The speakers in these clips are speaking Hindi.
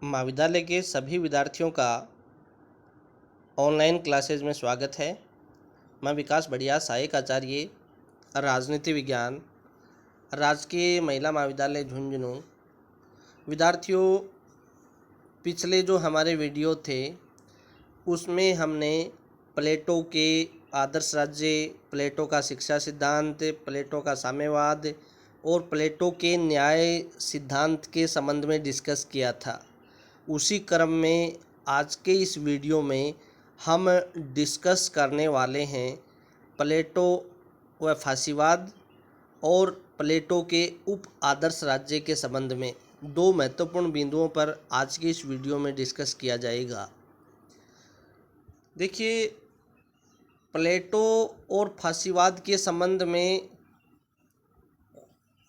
महाविद्यालय के सभी विद्यार्थियों का ऑनलाइन क्लासेज में स्वागत है। मैं विकास बढ़िया, सहायक आचार्य राजनीति विज्ञान, राजकीय महिला महाविद्यालय झुंझुनू। विद्यार्थियों, पिछले जो हमारे वीडियो थे उसमें हमने प्लेटो के आदर्श राज्य, प्लेटो का शिक्षा सिद्धांत, प्लेटो का साम्यवाद और प्लेटो के न्याय सिद्धांत के संबंध में डिस्कस किया था। उसी क्रम में आज के इस वीडियो में हम डिस्कस करने वाले हैं प्लेटो व फासीवाद और प्लेटो के उप आदर्श राज्य के संबंध में दो महत्वपूर्ण बिंदुओं पर आज के इस वीडियो में डिस्कस किया जाएगा। देखिए, प्लेटो और फासीवाद के संबंध में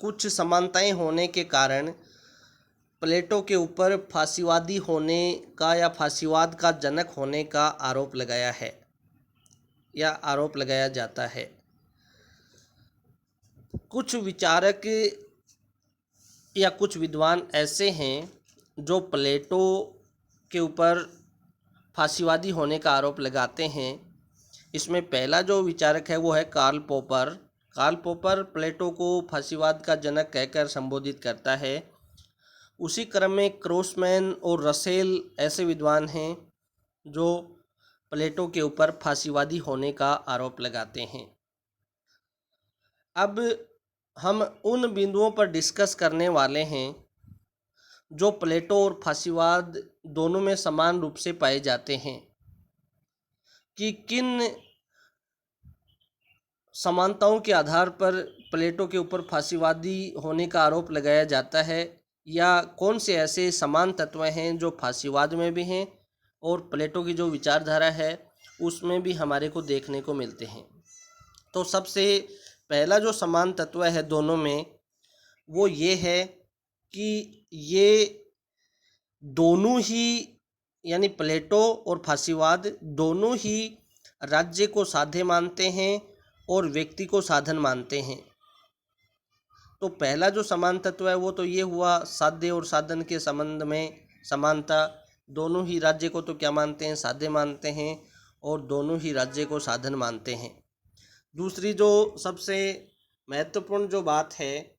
कुछ समानताएं होने के कारण प्लेटो के ऊपर फासीवादी होने का या फासीवाद का जनक होने का आरोप लगाया है या आरोप लगाया जाता है। कुछ विचारक या कुछ विद्वान ऐसे हैं जो प्लेटो के ऊपर फासीवादी होने का आरोप लगाते हैं। इसमें पहला जो विचारक है वो है कार्ल पोपर। कार्ल पोपर प्लेटो को फासीवाद का जनक कहकर संबोधित करता है। उसी क्रम में क्रॉसमैन और रसेल ऐसे विद्वान हैं जो प्लेटो के ऊपर फासीवादी होने का आरोप लगाते हैं। अब हम उन बिंदुओं पर डिस्कस करने वाले हैं जो प्लेटो और फासीवाद दोनों में समान रूप से पाए जाते हैं कि किन समानताओं के आधार पर प्लेटो के ऊपर फासीवादी होने का आरोप लगाया जाता है या कौन से ऐसे समान तत्व हैं जो फासीवाद में भी हैं और प्लेटो की जो विचारधारा है उसमें भी हमारे को देखने को मिलते हैं। तो सबसे पहला जो समान तत्व है दोनों में वो ये है कि ये दोनों ही यानी प्लेटो और फासीवाद दोनों ही राज्य को साध्य मानते हैं और व्यक्ति को साधन मानते हैं। तो पहला जो समान तत्व है वो तो ये हुआ साध्य और साधन के संबंध में समानता। दोनों ही राज्य को तो क्या मानते हैं, साध्य मानते हैं और दोनों ही राज्य को साधन मानते हैं। दूसरी जो सबसे महत्वपूर्ण जो बात है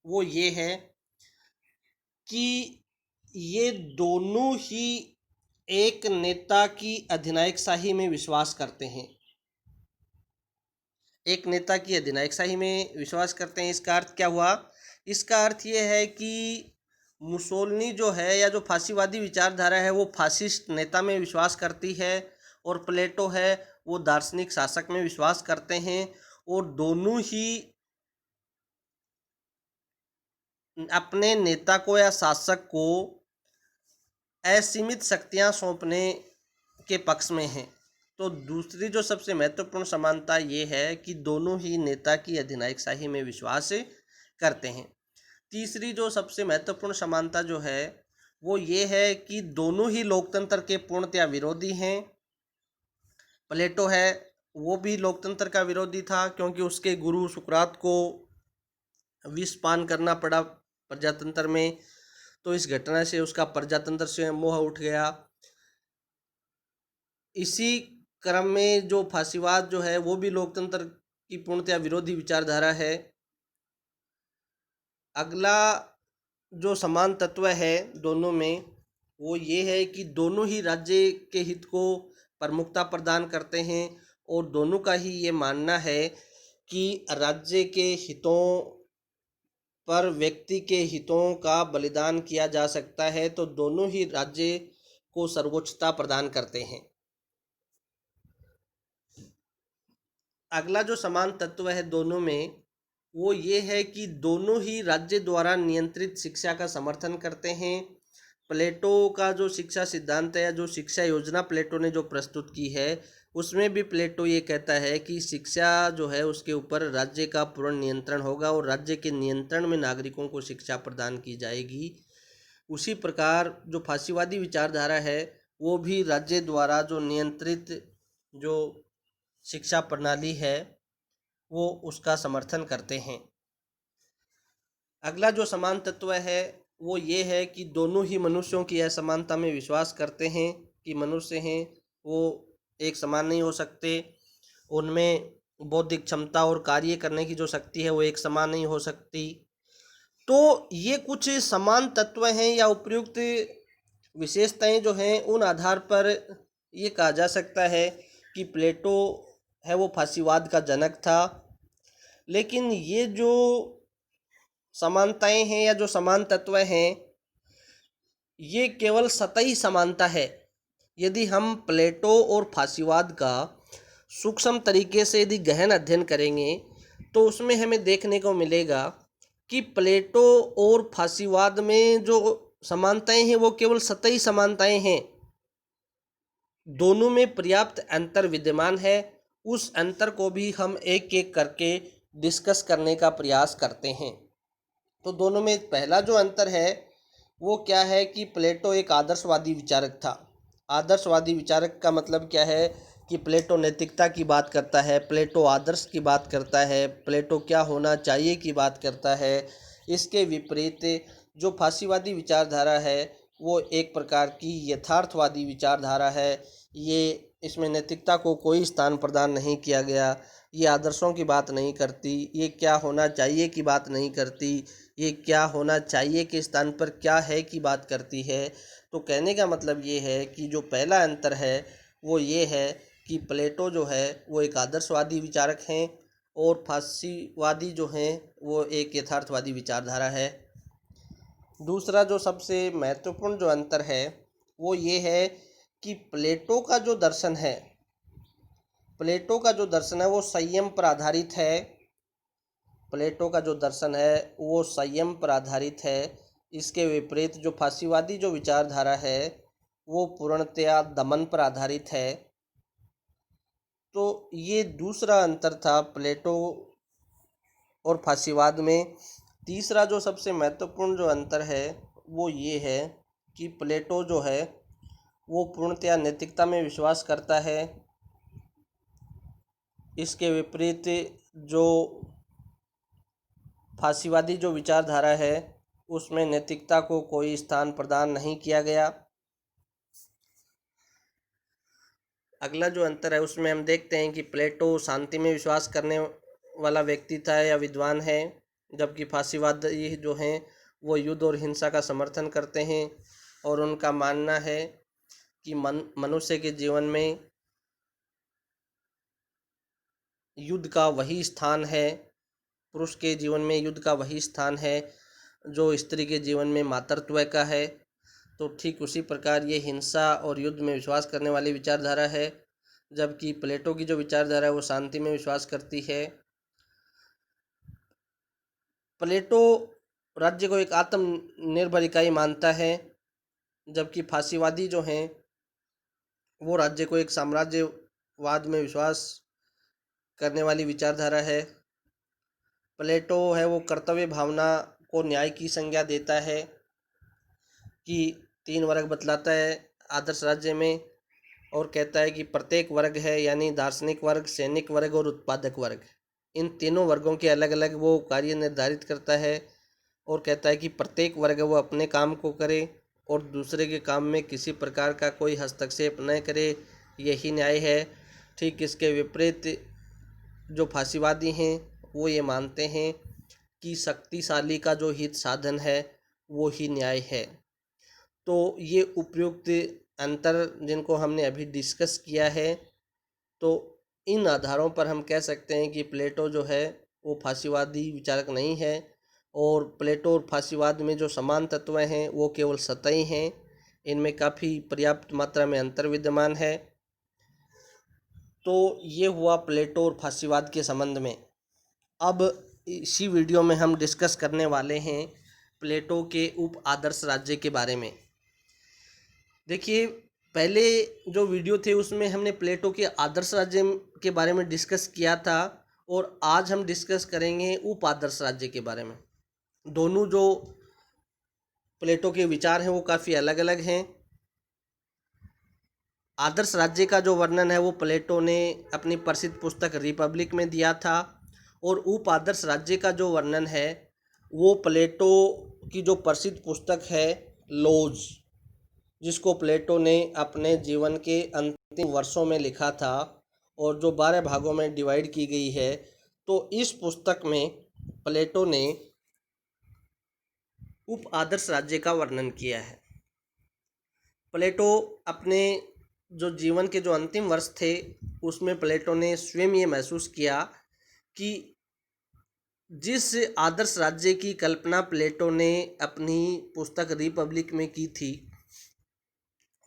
वो ये है कि ये दोनों ही एक नेता की अधिनायकशाही में विश्वास करते हैं। एक नेता की अधिनायकशाही में विश्वास करते हैं। इसका अर्थ क्या हुआ? इसका अर्थ ये है कि मुसोलिनी जो है या जो फासीवादी विचारधारा है वो फासिस्ट नेता में विश्वास करती है और प्लेटो है वो दार्शनिक शासक में विश्वास करते हैं और दोनों ही अपने नेता को या शासक को असीमित शक्तियां सौंपने के पक्ष में हैं। तो दूसरी जो सबसे महत्वपूर्ण समानता ये है कि दोनों ही नेता की अधिनायकशाही में विश्वास करते हैं। तीसरी जो सबसे महत्वपूर्ण समानता जो है वो ये है कि दोनों ही लोकतंत्र के पूर्णतया विरोधी हैं। प्लेटो है वो भी लोकतंत्र का विरोधी था क्योंकि उसके गुरु सुकरात को विष पान करना पड़ा प्रजातंत्र में, तो इस घटना से उसका प्रजातंत्र से मोह उठ गया। इसी क्रम में जो फासीवाद जो है वो भी लोकतंत्र की पूर्णतया विरोधी विचारधारा है। अगला जो समान तत्व है दोनों में वो ये है कि दोनों ही राज्य के हित को प्रमुखता प्रदान करते हैं और दोनों का ही ये मानना है कि राज्य के हितों पर व्यक्ति के हितों का बलिदान किया जा सकता है। तो दोनों ही राज्य को सर्वोच्चता प्रदान करते हैं। अगला जो समान तत्व है दोनों में वो ये है कि दोनों ही राज्य द्वारा नियंत्रित शिक्षा का समर्थन करते हैं। प्लेटो का जो शिक्षा सिद्धांत है या जो शिक्षा योजना प्लेटो ने जो प्रस्तुत की है उसमें भी प्लेटो ये कहता है कि शिक्षा जो है उसके ऊपर राज्य का पूर्ण नियंत्रण होगा और राज्य के नियंत्रण में नागरिकों को शिक्षा प्रदान की जाएगी। उसी प्रकार जो फासीवादी विचारधारा है वो भी राज्य द्वारा जो नियंत्रित जो शिक्षा प्रणाली है वो उसका समर्थन करते हैं। अगला जो समान तत्व है वो ये है कि दोनों ही मनुष्यों की असमानता में विश्वास करते हैं कि मनुष्य हैं वो एक समान नहीं हो सकते, उनमें बौद्धिक क्षमता और कार्य करने की जो शक्ति है वो एक समान नहीं हो सकती। तो ये कुछ समान तत्व हैं या उपयुक्त विशेषताएं जो हैं उन आधार पर ये कहा जा सकता है कि प्लेटो है वो फासीवाद का जनक था। लेकिन ये जो समानताएं हैं या जो समान तत्व हैं ये केवल सतही समानता है। यदि हम प्लेटो और फासीवाद का सूक्ष्म तरीके से यदि गहन अध्ययन करेंगे तो उसमें हमें देखने को मिलेगा कि प्लेटो और फासीवाद में जो समानताएं हैं वो केवल सतही समानताएं हैं। दोनों में पर्याप्त अंतर विद्यमान है। उस अंतर को भी हम एक एक करके डिस्कस करने का प्रयास करते हैं। तो दोनों में पहला जो अंतर है वो क्या है कि प्लेटो एक आदर्शवादी विचारक था। आदर्शवादी विचारक का मतलब क्या है कि प्लेटो नैतिकता की बात करता है, प्लेटो आदर्श की बात करता है, प्लेटो क्या होना चाहिए की बात करता है। इसके विपरीत जो फासीवादी विचारधारा है वो एक प्रकार की यथार्थवादी विचारधारा है। ये इसमें नैतिकता को कोई स्थान प्रदान नहीं किया गया, ये आदर्शों की बात नहीं करती, ये क्या होना चाहिए की बात नहीं करती, ये क्या होना चाहिए के स्थान पर क्या है की बात करती है। तो कहने का मतलब ये है कि जो पहला अंतर है वो ये है कि प्लेटो जो है वो एक आदर्शवादी विचारक हैं और फासीवादी जो हैं वो एक यथार्थवादी विचारधारा है। दूसरा जो सबसे महत्वपूर्ण जो अंतर है वो ये है कि प्लेटो का जो दर्शन है वो संयम पर आधारित है। प्लेटो का जो दर्शन है वो संयम पर आधारित है। इसके विपरीत जो फासीवादी जो विचारधारा है वो पूर्णतया दमन पर आधारित है। तो ये दूसरा अंतर था प्लेटो और फासीवाद में। तीसरा जो सबसे महत्वपूर्ण जो अंतर है वो ये है कि प्लेटो जो है वो पूर्णतया नैतिकता में विश्वास करता है। इसके विपरीत जो फासीवादी जो विचारधारा है उसमें नैतिकता को कोई स्थान प्रदान नहीं किया गया। अगला जो अंतर है उसमें हम देखते हैं कि प्लेटो शांति में विश्वास करने वाला व्यक्ति था या विद्वान है, जबकि फासीवादी जो हैं वो युद्ध और हिंसा का समर्थन करते हैं और उनका मानना है कि मनुष्य के जीवन में युद्ध का वही स्थान है, पुरुष के जीवन में युद्ध का वही स्थान है जो स्त्री के जीवन में मातृत्व का है। तो ठीक उसी प्रकार ये हिंसा और युद्ध में विश्वास करने वाली विचारधारा है, जबकि प्लेटो की जो विचारधारा है वो शांति में विश्वास करती है। प्लेटो राज्य को एक आत्मनिर्भर इकाई मानता है, जबकि फासीवादी जो हैं वो राज्य को एक साम्राज्यवाद में विश्वास करने वाली विचारधारा है। प्लेटो है वो कर्तव्य भावना को न्याय की संज्ञा देता है कि 3 वर्ग बतलाता है आदर्श राज्य में और कहता है कि प्रत्येक वर्ग है यानी दार्शनिक वर्ग, सैनिक वर्ग और उत्पादक वर्ग, इन तीनों वर्गों के अलग अलग वो कार्य निर्धारित करता है और कहता है कि प्रत्येक वर्ग वो अपने काम को करे और दूसरे के काम में किसी प्रकार का कोई हस्तक्षेप न करे, यही न्याय है। ठीक इसके विपरीत जो फासीवादी हैं वो ये मानते हैं कि शक्तिशाली का जो हित साधन है वो ही न्याय है। तो ये उपयुक्त अंतर जिनको हमने अभी डिस्कस किया है, तो इन आधारों पर हम कह सकते हैं कि प्लेटो जो है वो फासीवादी विचारक नहीं है और प्लेटो और फासीवाद में जो समान तत्व हैं वो केवल सतही हैं, इनमें काफ़ी पर्याप्त मात्रा में अंतर विद्यमान है। तो ये हुआ प्लेटो और फासीवाद के संबंध में। अब इसी वीडियो में हम डिस्कस करने वाले हैं प्लेटो के उप आदर्श राज्य के बारे में। देखिए, पहले जो वीडियो थे उसमें हमने प्लेटो के आदर्श राज्य के बारे में डिस्कस किया था और आज हम डिस्कस करेंगे उप आदर्श राज्य के बारे में। दोनों जो प्लेटो के विचार हैं वो काफ़ी अलग अलग हैं। आदर्श राज्य का जो वर्णन है वो प्लेटो ने अपनी प्रसिद्ध पुस्तक रिपब्लिक में दिया था और उप आदर्श राज्य का जो वर्णन है वो प्लेटो की जो प्रसिद्ध पुस्तक है लॉज, जिसको प्लेटो ने अपने जीवन के अंतिम वर्षों में लिखा था और जो 12 भागों में डिवाइड की गई है। तो इस पुस्तक में प्लेटो ने उप आदर्श राज्य का वर्णन किया है। प्लेटो अपने जो जीवन के जो अंतिम वर्ष थे उसमें प्लेटो ने स्वयं ये महसूस किया कि जिस आदर्श राज्य की कल्पना प्लेटो ने अपनी पुस्तक रिपब्लिक में की थी,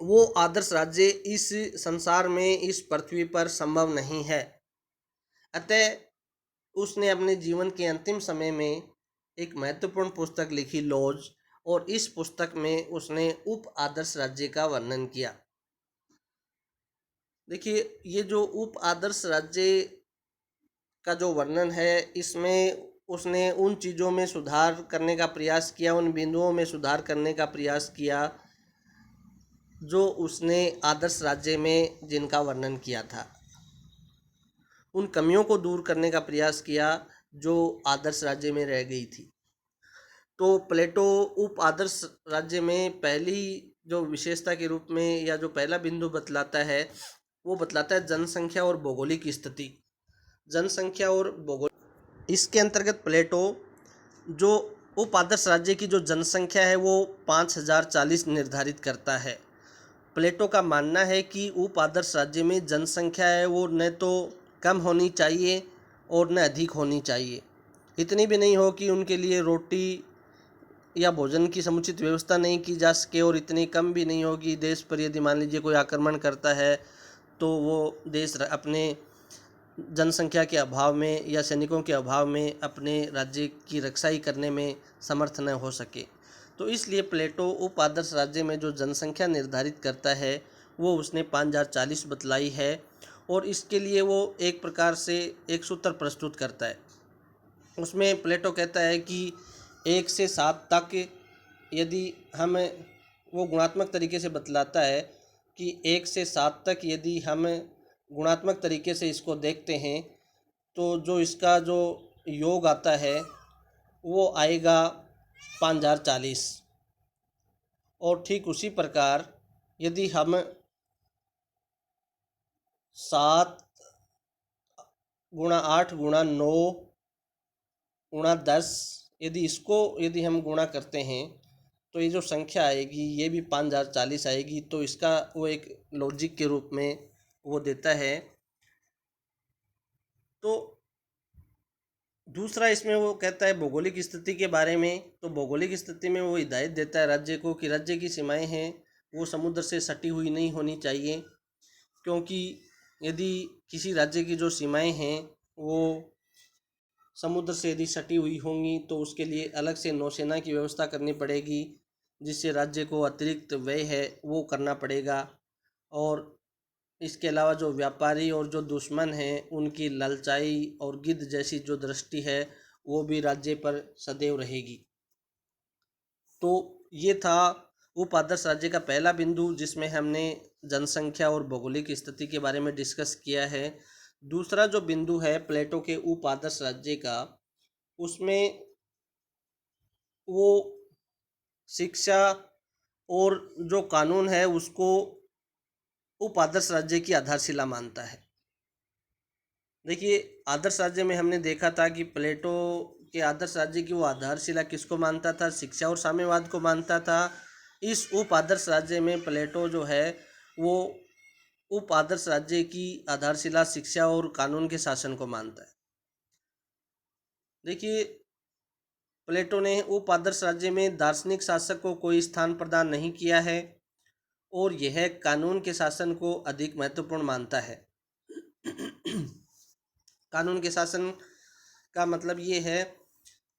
वो आदर्श राज्य इस संसार में, इस पृथ्वी पर संभव नहीं है। अतः उसने अपने जीवन के अंतिम समय में एक महत्वपूर्ण पुस्तक लिखी लॉज, और इस पुस्तक में उसने उप आदर्श राज्य का वर्णन किया। देखिए, ये जो उप आदर्श राज्य का जो वर्णन है, इसमें उसने उन चीज़ों में सुधार करने का प्रयास किया, उन बिंदुओं में सुधार करने का प्रयास किया जो उसने आदर्श राज्य में जिनका वर्णन किया था। उन कमियों को दूर करने का प्रयास किया जो आदर्श राज्य में रह गई थी। तो प्लेटो उप आदर्श राज्य में पहली जो विशेषता के रूप में या जो पहला बिंदु बतलाता है, वो बतलाता है जनसंख्या और भौगोलिक स्थिति। जनसंख्या और भूगोल, इसके अंतर्गत प्लेटो जो उप आदर्श राज्य की जो जनसंख्या है वो 5040 निर्धारित करता है। प्लेटो का मानना है कि उप आदर्श राज्य में जनसंख्या है वो न तो कम होनी चाहिए और न अधिक होनी चाहिए। इतनी भी नहीं हो कि उनके लिए रोटी या भोजन की समुचित व्यवस्था नहीं की जा सके, और इतनी कम भी नहीं होगी देश पर यदि मान लीजिए कोई आक्रमण करता है तो वो देश अपने जनसंख्या के अभाव में या सैनिकों के अभाव में अपने राज्य की रक्षा ही करने में समर्थ न हो सके। तो इसलिए प्लेटो उप आदर्श राज्य में जो जनसंख्या निर्धारित करता है वो उसने 5040 बतलाई है, और इसके लिए वो एक प्रकार से एक सूत्र प्रस्तुत करता है। उसमें प्लेटो कहता है कि 1 से 7 तक यदि हम, वो गुणात्मक तरीके से बतलाता है कि 1 से 7 तक यदि हम गुणात्मक तरीके से इसको देखते हैं तो जो इसका जो योग आता है वो आएगा 5040। और ठीक उसी प्रकार यदि हम 7 गुणा 8 गुणा 9 गुणा 10 यदि हम गुणा करते हैं तो ये जो संख्या आएगी ये भी 5040 आएगी। तो इसका वो एक लॉजिक के रूप में वो देता है। तो दूसरा इसमें वो कहता है भौगोलिक स्थिति के बारे में। तो भौगोलिक स्थिति में वो हिदायत देता है राज्य को कि राज्य की सीमाएं हैं वो समुद्र से सटी हुई नहीं होनी चाहिए, क्योंकि यदि किसी राज्य की जो सीमाएं हैं वो समुद्र से यदि सटी हुई होंगी तो उसके लिए अलग से नौसेना की व्यवस्था करनी पड़ेगी, जिससे राज्य को अतिरिक्त व्यय है वो करना पड़ेगा। और इसके अलावा जो व्यापारी और जो दुश्मन हैं उनकी ललचाई और गिद्ध जैसी जो दृष्टि है वो भी राज्य पर सदैव रहेगी। तो ये था उप आदर्श राज्य का पहला बिंदु, जिसमें हमने जनसंख्या और भौगोलिक स्थिति के बारे में डिस्कस किया है। दूसरा जो बिंदु है प्लेटो के उप आदर्श राज्य का, उसमें वो शिक्षा और जो कानून है उसको उप आदर्श राज्य की आधारशिला मानता है। देखिए, आदर्श राज्य में हमने देखा था कि प्लेटो के आदर्श राज्य की वो आधारशिला किसको मानता था? शिक्षा और साम्यवाद को मानता था। इस उप आदर्श राज्य में प्लेटो जो है वो उप आदर्श राज्य की आधारशिला शिक्षा और कानून के शासन को मानता है। देखिए, प्लेटो ने उप आदर्श राज्य में दार्शनिक शासक को कोई स्थान प्रदान नहीं किया है, और यह कानून के शासन को अधिक महत्वपूर्ण मानता है। कानून के शासन का मतलब ये है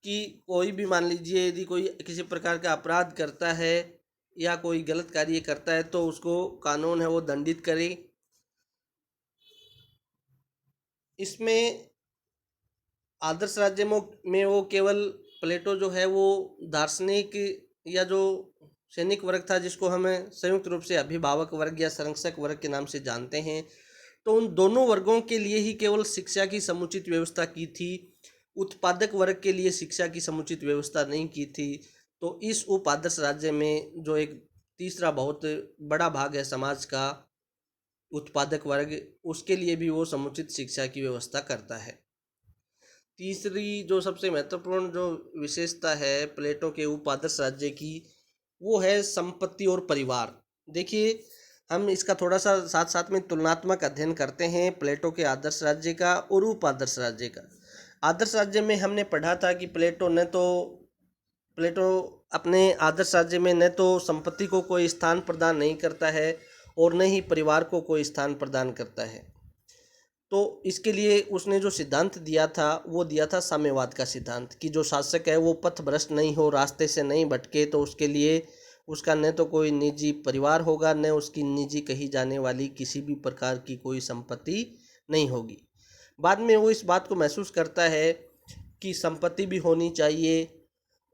कि कोई भी मान लीजिए यदि कोई किसी प्रकार का अपराध करता है या कोई गलत कार्य करता है तो उसको कानून है वो दंडित करे। इसमें आदर्श राज्य में वो केवल प्लेटो जो है वो दार्शनिक या जो सैनिक वर्ग था, जिसको हमें संयुक्त रूप से अभिभावक वर्ग या संरक्षक वर्ग के नाम से जानते हैं, तो उन दोनों वर्गों के लिए ही केवल शिक्षा की समुचित व्यवस्था की थी। उत्पादक वर्ग के लिए शिक्षा की समुचित व्यवस्था नहीं की थी। तो इस उप आदर्श राज्य में जो एक तीसरा बहुत बड़ा भाग है समाज का, उत्पादक वर्ग, उसके लिए भी वो समुचित शिक्षा की व्यवस्था करता है। तीसरी जो सबसे महत्वपूर्ण जो विशेषता है प्लेटो के उप आदर्श राज्य की, वो है संपत्ति और परिवार। देखिए, हम इसका थोड़ा सा साथ साथ में तुलनात्मक अध्ययन करते हैं प्लेटो के आदर्श राज्य का और उप आदर्श राज्य का। आदर्श राज्य में हमने पढ़ा था कि प्लेटो अपने आदर्श राज्य में न तो संपत्ति को कोई स्थान प्रदान नहीं करता है और न ही परिवार को कोई स्थान प्रदान करता है। तो इसके लिए उसने जो सिद्धांत दिया था वो दिया था साम्यवाद का सिद्धांत, कि जो शासक है वो पथभ्रष्ट नहीं हो, रास्ते से नहीं भटके। तो उसके लिए उसका न तो कोई निजी परिवार होगा, न उसकी निजी कही जाने वाली किसी भी प्रकार की कोई संपत्ति नहीं होगी। बाद में वो इस बात को महसूस करता है कि संपत्ति भी होनी चाहिए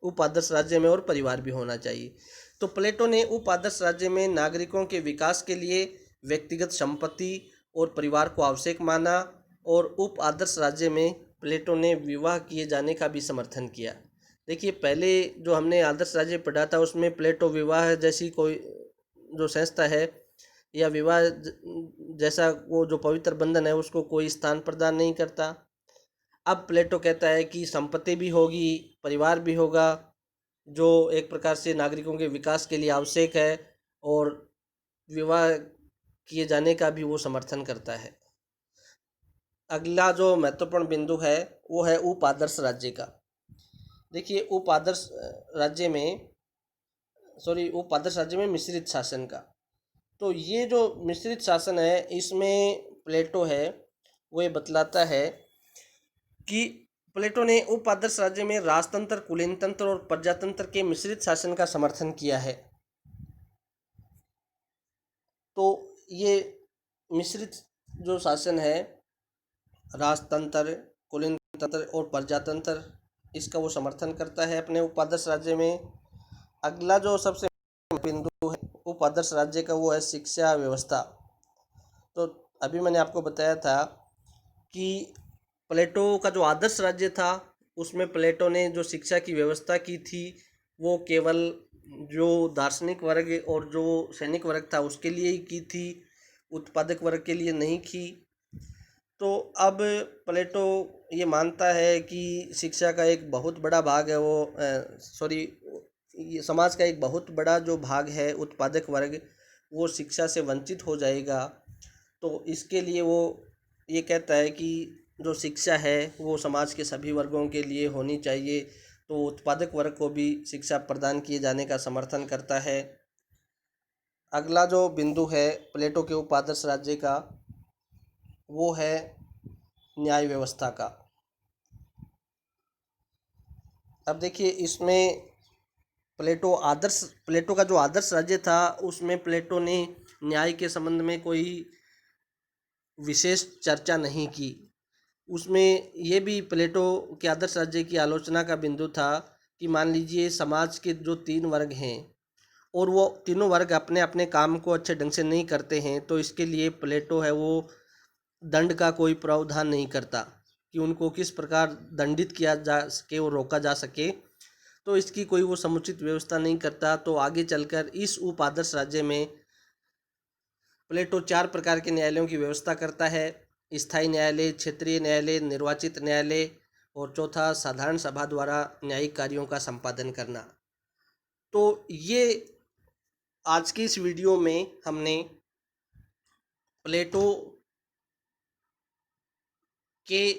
उप आदर्श राज्य में और परिवार भी होना चाहिए। तो प्लेटो ने उप आदर्श राज्य में नागरिकों के विकास के लिए व्यक्तिगत संपत्ति और परिवार को आवश्यक माना, और उप आदर्श राज्य में प्लेटो ने विवाह किए जाने का भी समर्थन किया। देखिए, पहले जो हमने आदर्श राज्य पढ़ा था उसमें प्लेटो विवाह जैसी कोई जो संस्था है या विवाह जैसा वो जो पवित्र बंधन है उसको कोई स्थान प्रदान नहीं करता। अब प्लेटो कहता है कि संपत्ति भी होगी, परिवार भी होगा, जो एक प्रकार से नागरिकों के विकास के लिए आवश्यक है, और विवाह किए जाने का भी वो समर्थन करता है। अगला जो महत्वपूर्ण बिंदु है वो है उप आदर्श राज्य का। देखिए, उप आदर्श राज्य में मिश्रित शासन का। तो ये जो मिश्रित शासन है इसमें प्लेटो है वो ये बतलाता है कि प्लेटो ने उप आदर्श राज्य में राजतंत्र, कुलीन तंत्र और प्रजातंत्र के मिश्रित शासन का समर्थन किया है। तो ये मिश्रित जो शासन है, राजतंत्र, कुलीन तंत्र और प्रजातंत्र, इसका वो समर्थन करता है अपने उप आदर्श राज्य में। अगला जो सबसे बिंदु है उप आदर्श राज्य का वो है शिक्षा व्यवस्था। तो अभी मैंने आपको बताया था कि प्लेटो का जो आदर्श राज्य था उसमें प्लेटो ने जो शिक्षा की व्यवस्था की थी वो केवल जो दार्शनिक वर्ग और जो सैनिक वर्ग था उसके लिए ही की थी, उत्पादक वर्ग के लिए नहीं की। तो अब प्लेटो ये मानता है कि शिक्षा का एक बहुत बड़ा भाग है ये समाज का एक बहुत बड़ा जो भाग है उत्पादक वर्ग, वो शिक्षा से वंचित हो जाएगा। तो इसके लिए वो ये कहता है कि जो शिक्षा है वो समाज के सभी वर्गों के लिए होनी चाहिए। तो उत्पादक वर्ग को भी शिक्षा प्रदान किए जाने का समर्थन करता है। अगला जो बिंदु है प्लेटो के उप आदर्श राज्य का वो है न्याय व्यवस्था का। अब देखिए, इसमें प्लेटो का जो आदर्श राज्य था उसमें प्लेटो ने न्याय के संबंध में कोई विशेष चर्चा नहीं की। उसमें ये भी प्लेटो के आदर्श राज्य की आलोचना का बिंदु था कि मान लीजिए समाज के जो 3 वर्ग हैं और वो तीनों वर्ग अपने अपने काम को अच्छे ढंग से नहीं करते हैं, तो इसके लिए प्लेटो है वो दंड का कोई प्रावधान नहीं करता कि उनको किस प्रकार दंडित किया जा सके और रोका जा सके। तो इसकी कोई वो समुचित व्यवस्था नहीं करता। तो आगे चलकर इस उप आदर्श राज्य में प्लेटो 4 प्रकार के न्यायालयों की व्यवस्था करता है: स्थायी न्यायालय, क्षेत्रीय न्यायालय, निर्वाचित न्यायालय, और चौथा साधारण सभा द्वारा न्यायिक कार्यों का संपादन करना। तो ये आज की इस वीडियो में हमने प्लेटो के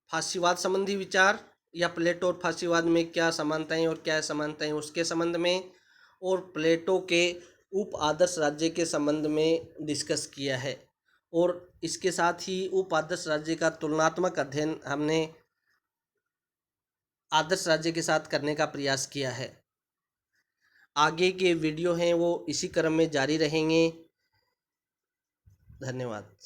फासीवाद संबंधी विचार या प्लेटो और फासीवाद में क्या समानताएं और क्या असमानताएं उसके संबंध में, और प्लेटो के उप आदर्श राज्य के संबंध में डिस्कस किया है। और इसके साथ ही उप आदर्श राज्य का तुलनात्मक अध्ययन हमने आदर्श राज्य के साथ करने का प्रयास किया है। आगे के वीडियो हैं वो इसी क्रम में जारी रहेंगे। धन्यवाद।